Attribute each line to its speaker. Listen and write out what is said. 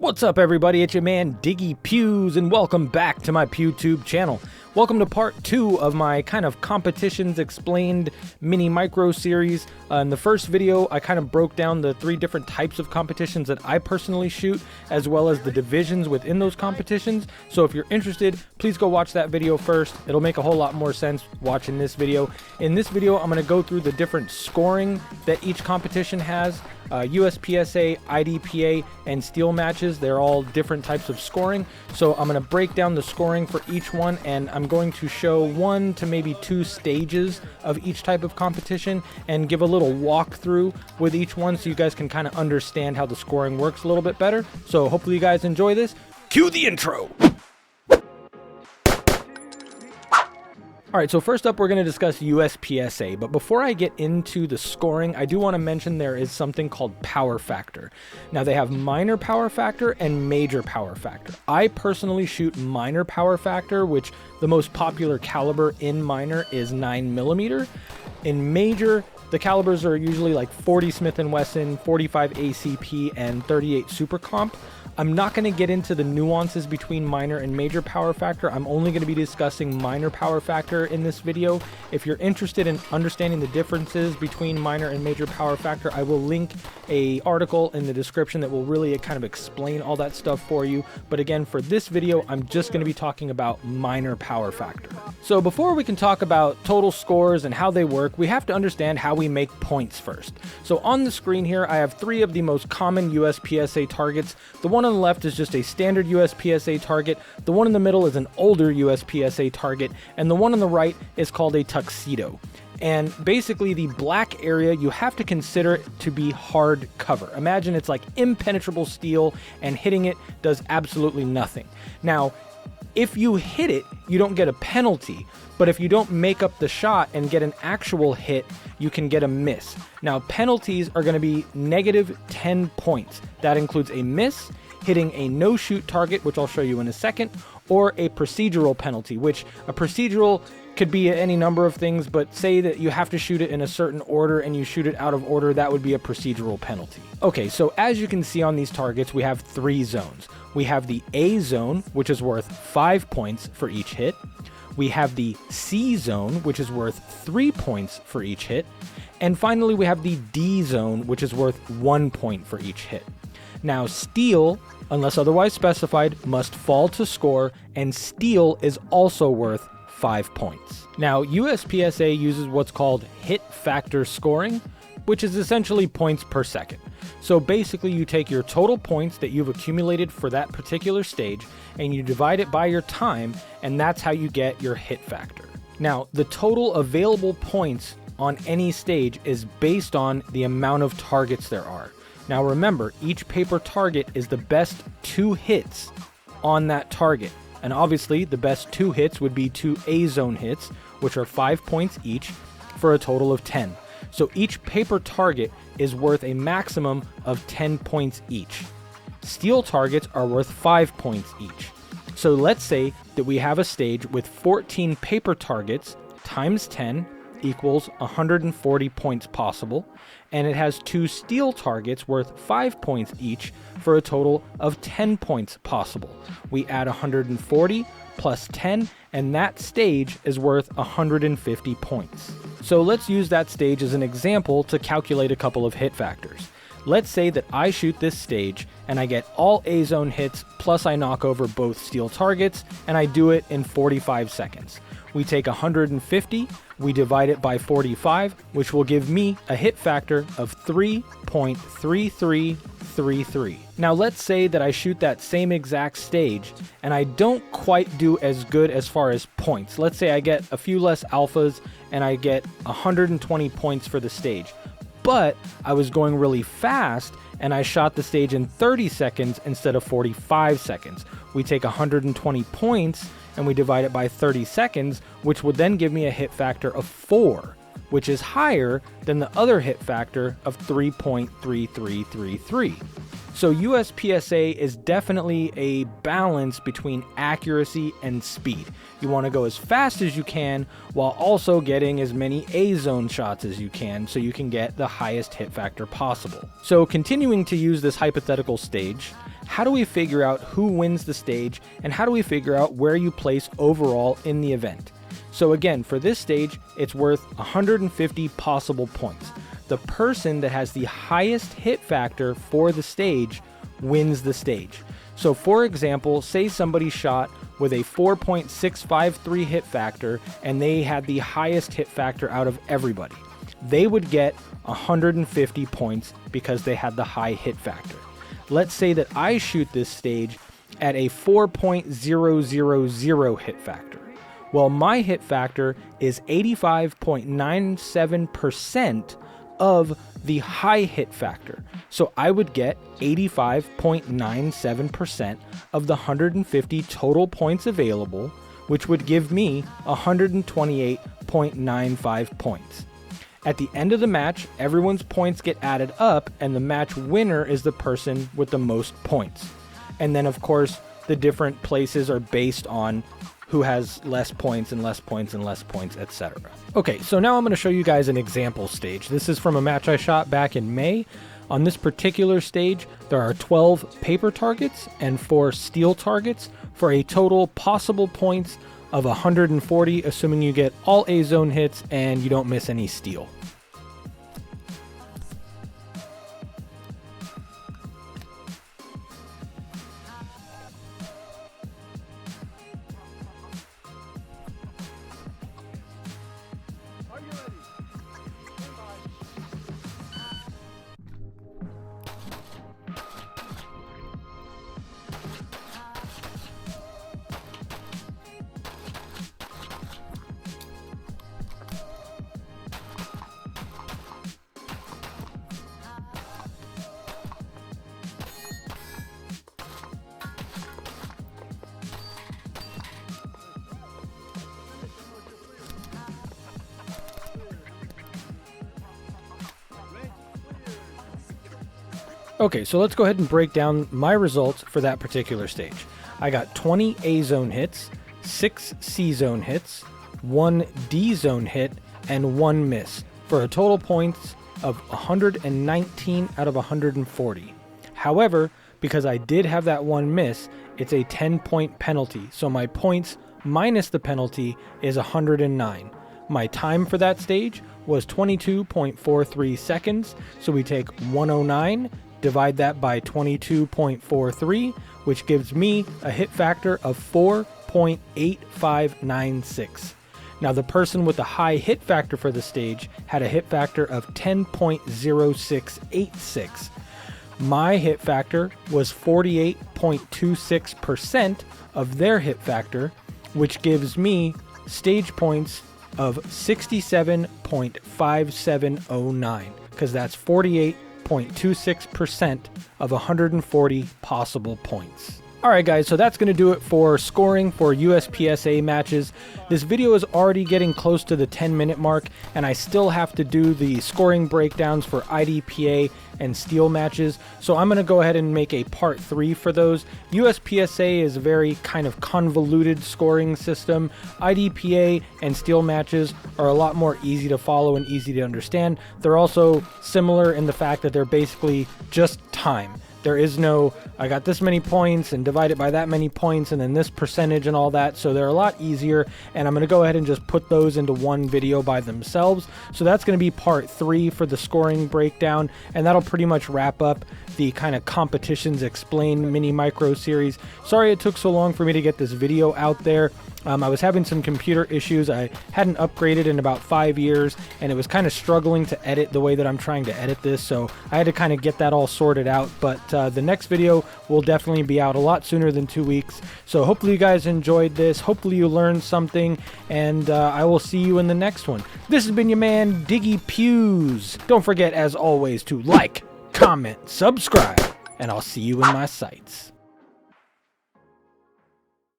Speaker 1: What's up, everybody? It's your man Diggy Pews, and welcome back to my PewTube channel. Welcome to part 2 of my kind of competitions explained mini micro series. In the first video, I kind of broke down the 3 different types of competitions that I personally shoot, as well as the divisions within those competitions. So if you're interested, please go watch that video first. It'll make a whole lot more sense watching this video. In this video, I'm going to go through the different scoring that each competition has. USPSA, IDPA, and steel matches, they're all different types of scoring. So I'm going to break down the scoring for each one, and I'm going to show 1 to maybe 2 stages of each type of competition and give a little walkthrough with each one so you guys can kind of understand how the scoring works a little bit better. So hopefully you guys enjoy this. Cue the intro! Alright, so first up we're going to discuss USPSA, but before I get into the scoring, I do want to mention there is something called power factor. Now they have minor power factor and major power factor. I personally shoot minor power factor, which the most popular caliber in minor is 9mm. In major, the calibers are usually like 40 Smith & Wesson, 45 ACP, and 38 Super Comp. I'm not going to get into the nuances between minor and major power factor. I'm only going to be discussing minor power factor in this video. If you're interested in understanding the differences between minor and major power factor, I will link an article in the description that will really kind of explain all that stuff for you. But again, for this video, I'm just going to be talking about minor power factor. So before we can talk about total scores and how they work, we have to understand how we make points first. So on the screen here, I have 3 of the most common USPSA targets. The one on the left is just a standard USPSA target, the one in the middle is an older USPSA target, and the one on the right is called a tuxedo. And basically the black area, you have to consider it to be hard cover. Imagine it's like impenetrable steel and hitting it does absolutely nothing. Now, if you hit it, you don't get a penalty, but if you don't make up the shot and get an actual hit, you can get a miss. Now, penalties are going to be negative 10 points. That includes a miss, hitting a no-shoot target, which I'll show you in a second, or a procedural penalty, which a procedural could be any number of things, but say that you have to shoot it in a certain order and you shoot it out of order, that would be a procedural penalty. Okay, so as you can see on these targets, we have 3 zones. We have the A zone, which is worth 5 points for each hit. We have the C zone, which is worth 3 points for each hit. And finally, we have the D zone, which is worth 1 point for each hit. Now, steel, unless otherwise specified, must fall to score, and steel is also worth 5 points. Now, USPSA uses what's called hit factor scoring, which is essentially points per second. So basically, you take your total points that you've accumulated for that particular stage, and you divide it by your time, and that's how you get your hit factor. Now, the total available points on any stage is based on the amount of targets there are. Now remember, each paper target is the best 2 hits on that target. And obviously, the best 2 hits would be 2 A-zone hits, which are 5 points each, for a total of 10. So each paper target is worth a maximum of 10 points each. Steel targets are worth 5 points each. So let's say that we have a stage with 14 paper targets times 10 equals 140 points possible, and it has 2 steel targets worth 5 points each for a total of 10 points possible. We add 140 plus 10, and that stage is worth 150 points. So let's use that stage as an example to calculate a couple of hit factors. Let's say that I shoot this stage and I get all A-zone hits, plus I knock over both steel targets, and I do it in 45 seconds. We take 150, we divide it by 45, which will give me a hit factor of 3.3333. Now let's say that I shoot that same exact stage and I don't quite do as good as far as points. Let's say I get a few less alphas and I get 120 points for the stage. But I was going really fast and I shot the stage in 30 seconds instead of 45 seconds. We take 120 points and we divide it by 30 seconds, which would then give me a hit factor of 4, which is higher than the other hit factor of 3.3333. So USPSA is definitely a balance between accuracy and speed. You want to go as fast as you can while also getting as many A-zone shots as you can so you can get the highest hit factor possible. So continuing to use this hypothetical stage, how do we figure out who wins the stage, and how do we figure out where you place overall in the event? So again, for this stage, it's worth 150 possible points. The person that has the highest hit factor for the stage wins the stage. So for example, say somebody shot with a 4.653 hit factor and they had the highest hit factor out of everybody. They would get 150 points because they had the high hit factor. Let's say that I shoot this stage at a 4.000 hit factor. Well, my hit factor is 85.97% of the high hit factor. So I would get 85.97% of the 150 total points available, which would give me 128.95 points. At the end of the match, everyone's points get added up, and the match winner is the person with the most points. And then, of course, the different places are based on who has less points and less points and less points, etc. Okay, so now I'm going to show you guys an example stage. This is from a match I shot back in May. On this particular stage, there are 12 paper targets and 4 steel targets for a total possible points of 140, assuming you get all A zone hits and you don't miss any steel. Okay, so let's go ahead and break down my results for that particular stage. I got 20 A zone hits, 6 C zone hits, 1 D zone hit, and 1 miss, for a total points of 119 out of 140. However, because I did have that 1 miss, it's a 10-point penalty, so my points minus the penalty is 109. My time for that stage was 22.43 seconds, so we take 109, divide that by 22.43, which gives me a hit factor of 4.8596. Now, the person with the high hit factor for the stage had a hit factor of 10.0686. My hit factor was 48.26% of their hit factor, which gives me stage points of 67.5709, because that's 48.26% of 140 possible points. Alright guys, so that's going to do it for scoring for USPSA matches. This video is already getting close to the 10-minute mark, and I still have to do the scoring breakdowns for IDPA and steel matches, so I'm going to go ahead and make a part 3 for those. USPSA is a very kind of convoluted scoring system. IDPA and steel matches are a lot more easy to follow and easy to understand. They're also similar in the fact that they're basically just time. There is no, I got this many points and divide it by that many points and then this percentage and all that. So they're a lot easier, and I'm going to go ahead and just put those into one video by themselves. So that's going to be part 3 for the scoring breakdown, and that'll pretty much wrap up the kind of competitions explained mini micro series. Sorry it took so long for me to get this video out there. I was having some computer issues. I hadn't upgraded in about 5 years, and it was kind of struggling to edit the way that I'm trying to edit this, so I had to kind of get that all sorted out. But the next video will definitely be out a lot sooner than 2 weeks. So hopefully you guys enjoyed this. Hopefully you learned something, and I will see you in the next one. This has been your man, Diggy Pews. Don't forget, as always, to like, comment, subscribe, and I'll see you in my sights.